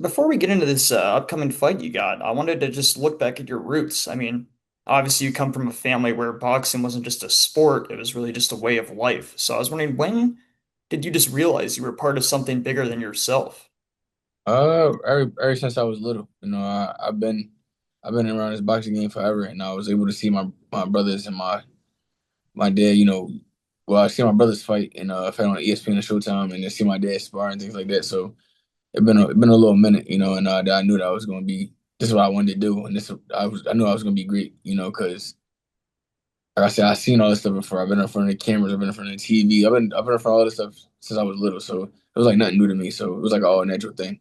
before we get into this upcoming fight you got, I wanted to just look back at your roots. I mean, obviously you come from a family where boxing wasn't just a sport, it was really just a way of life. So I was wondering, when did you just realize you were part of something bigger than yourself? Ever since I was little, I've been around this boxing game forever, and I was able to see my brothers and my dad. Well, I see my brothers fight and fight on ESPN and Showtime, and then see my dad spar and things like that. So it been a little minute, and I knew that I was going to be this is what I wanted to do, and I knew I was going to be great, because like I said, I've seen all this stuff before. I've been in front of the cameras, I've been in front of the TV, I've been in front of all this stuff since I was little, so it was like nothing new to me. So it was like an all natural thing.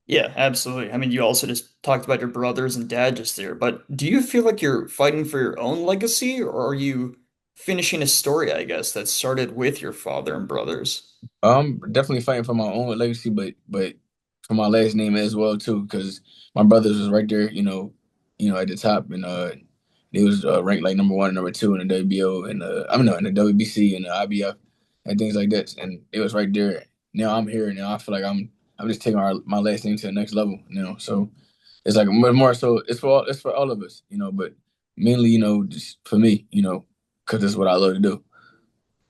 Yeah, absolutely. I mean, you also just talked about your brothers and dad just there, but do you feel like you're fighting for your own legacy, or are you finishing a story, I guess, that started with your father and brothers? I'm definitely fighting for my own legacy, but for my last name as well too, because my brothers was right there, at the top, and they was ranked like number one and number two in the WBO and I mean no, in the WBC and the IBF and things like that, and it was right there. Now I'm here, now I feel like I'm just taking my last name to the next level, So it's like more so it's for all of us, but mainly just for me, because it's what I love to do.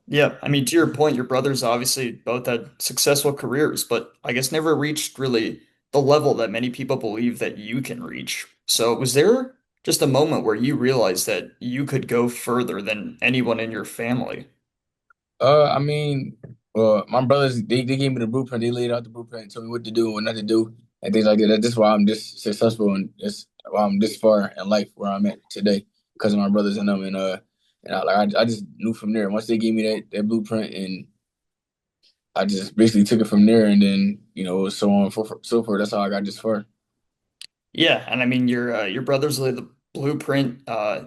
Yeah, I mean, to your point, your brothers obviously both had successful careers, but I guess never reached really the level that many people believe that you can reach. So, was there just a moment where you realized that you could go further than anyone in your family? I mean, my brothers they gave me the blueprint. They laid out the blueprint and told me what to do and what not to do and things like that. That's why I'm just successful and that's why I'm this far in life where I'm at today because of my brothers and them. I just knew from there. Once they gave me that blueprint, and I just basically took it from there, and then it was so on so forth. That's how I got this far. Yeah, and I mean, your brothers laid the blueprint.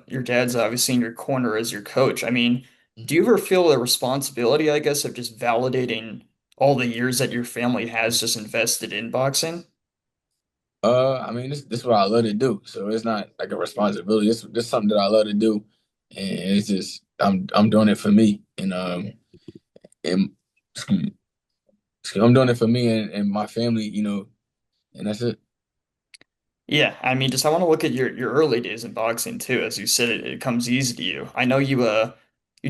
Your dad's obviously in your corner as your coach. I mean, do you ever feel the responsibility, I guess, of just validating all the years that your family has just invested in boxing? I mean, this is what I love to do, so it's not like a responsibility. This something that I love to do, and it's just I'm doing it for me, and excuse me, I'm doing it for me and my family, and that's it. Yeah, I mean, just I want to look at your early days in boxing too. As you said, it comes easy to you. I know you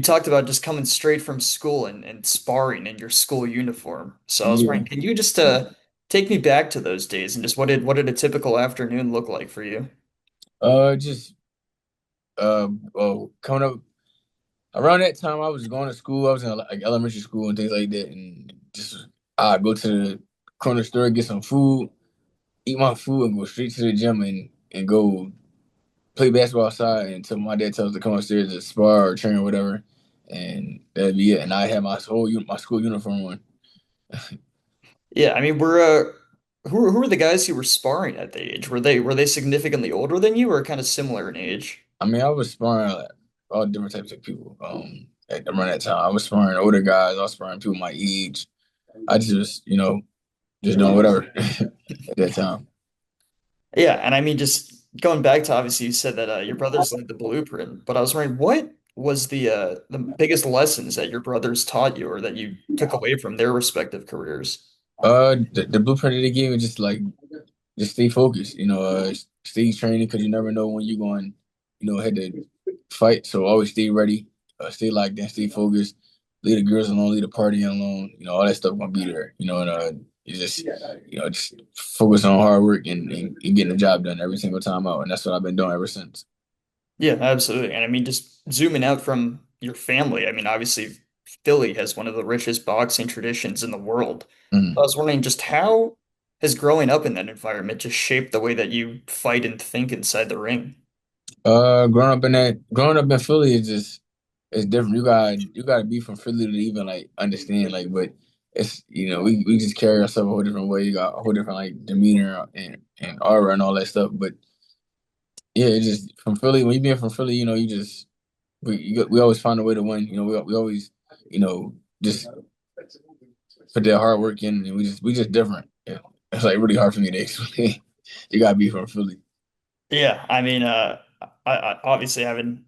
talked about just coming straight from school and sparring in your school uniform. So I was Yeah. wondering, can you just take me back to those days and just what did a typical afternoon look like for you? Just well, coming up around that time, I was going to school. I was in like elementary school and things like that, and just I go to the corner store, get some food, eat my food, and go straight to the gym and go play basketball outside until my dad tells us to come upstairs to spar or train or whatever, and that'd be it. And I had my school uniform on. Yeah, I mean, who were the guys who were sparring at the age? Were they significantly older than you or kind of similar in age? I mean, I was sparring like, all different types of people. At around that time, I was sparring older guys. I was sparring people my age. I just, just doing whatever at that time. Yeah, and I mean, just going back to obviously you said that your brothers laid the blueprint, but I was wondering what was the biggest lessons that your brothers taught you or that you took away from their respective careers? The blueprint that they gave me just like just stay focused. Stay training because you never know when you're going, head to fight. So always stay ready, stay locked in, stay focused. Leave the girls alone, leave the party alone. All that stuff gonna be there. And you just focus on hard work and getting the job done every single time out. And that's what I've been doing ever since. Yeah, absolutely. And I mean, just zooming out from your family, I mean, obviously Philly has one of the richest boxing traditions in the world. I Mhm. was wondering just how has growing up in that environment just shaped the way that you fight and think inside the ring? Growing up in Philly is just it's different. You gotta be from Philly to even like understand but it's we just carry ourselves a whole different way. You got a whole different like demeanor and aura and all that stuff. But yeah, it's just from Philly. When you being from Philly, you just we always find a way to win. We always just put that hard work in, and we just different. Yeah, it's like really hard for me to explain. You gotta be from Philly. Yeah, I mean, I obviously haven't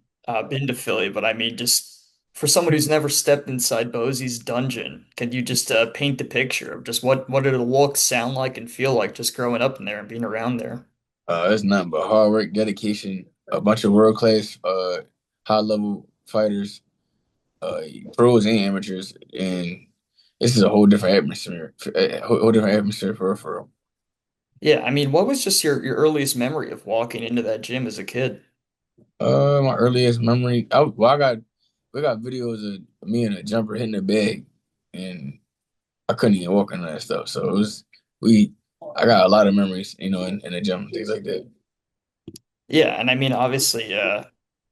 been to Philly, but I mean, just for someone who's never stepped inside Bosie's dungeon, can you just paint the picture of just what did it look, sound like, and feel like just growing up in there and being around there? It's nothing but hard work, dedication, a bunch of world class, high level fighters, pros and amateurs, and this is a whole different atmosphere, a whole different atmosphere for real. Yeah, I mean, what was just your earliest memory of walking into that gym as a kid? My earliest memory, we got videos of me in a jumper hitting a bag, and I couldn't even walk into that stuff. So it was we, I got a lot of memories, in the gym, things like that. Yeah, and I mean, obviously,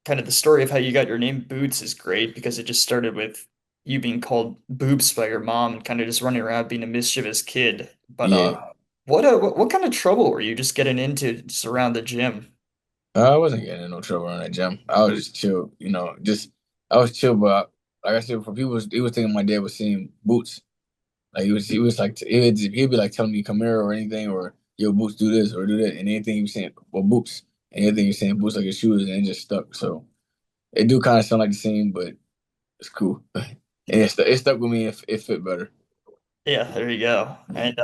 kind of the story of how you got your name Boots is great because it just started with you being called Boops by your mom and kind of just running around being a mischievous kid. But Yeah, what kind of trouble were you just getting into just around the gym? I wasn't getting in no trouble in that gym. I was just chill, just I was chill, but like I said, for people, he was thinking my dad was seeing Boots. Like he was like he'd be like telling me come here or anything or yo Boots do this or do that and anything he was saying well Boots and anything he was saying Boots like his shoes and it just stuck. So it do kind of sound like the same, but it's cool. And it stuck with me. It fit better. Yeah, there you go. And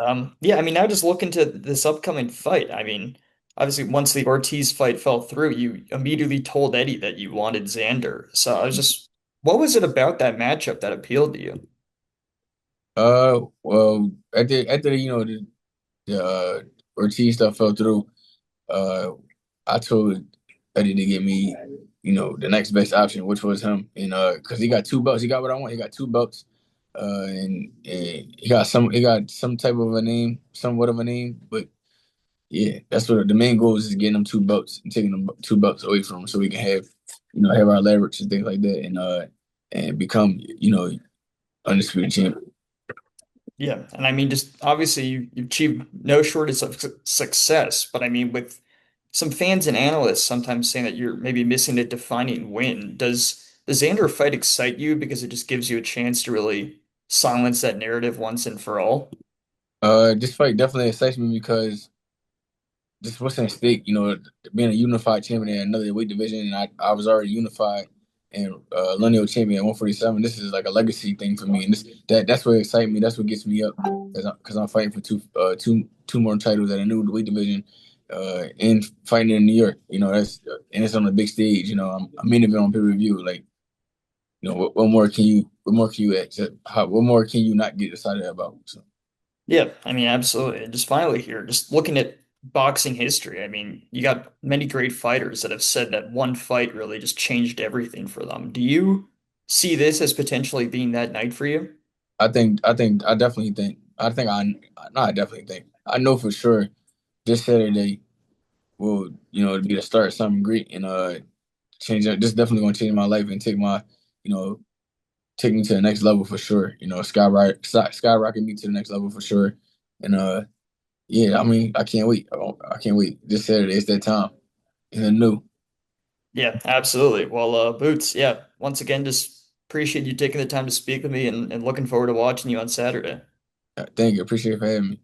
yeah, I mean, now just look into this upcoming fight. I mean, obviously, once the Ortiz fight fell through, you immediately told Eddie that you wanted Xander. So I was just, what was it about that matchup that appealed to you? Well, after the Ortiz stuff fell through, uh, I told Eddie to get me, the next best option, which was him, and because he got two belts, he got what I want. He got two belts, and he got some type of a name, somewhat of a name, but yeah, that's what the main goal is getting them two belts and taking them two belts away from him so we can have, have our leverage and things like that, and become, undisputed champion. Yeah, and I mean, just obviously you achieved no shortage of success, but I mean, with some fans and analysts sometimes saying that you're maybe missing a defining win, does the Xander fight excite you because it just gives you a chance to really silence that narrative once and for all? This fight definitely excites me because just what's at stake, being a unified champion in another weight division, and I was already unified and lineal champion at 147. This is like a legacy thing for me, and that's what excites me. That's what gets me up because I'm fighting for two more titles at a new weight division, and fighting in New York. And it's on a big stage. I'm main event on pay per view. Like, what more can you accept? What more can you not get excited about? So. Yeah, I mean, absolutely. And just finally here, just looking at boxing history, I mean, you got many great fighters that have said that one fight really just changed everything for them. Do you see this as potentially being that night for you? I definitely think no, I definitely think I know for sure this Saturday will be the start of something great and change this definitely gonna change my life and you know take me to the next level for sure. Skyrocket me to the next level for sure. And yeah, I mean I can't wait. I can't wait. This Saturday it's that time. It's a new. Yeah, absolutely. Well, Boots, yeah, once again, just appreciate you taking the time to speak with me and looking forward to watching you on Saturday. Thank you. Appreciate it for having me.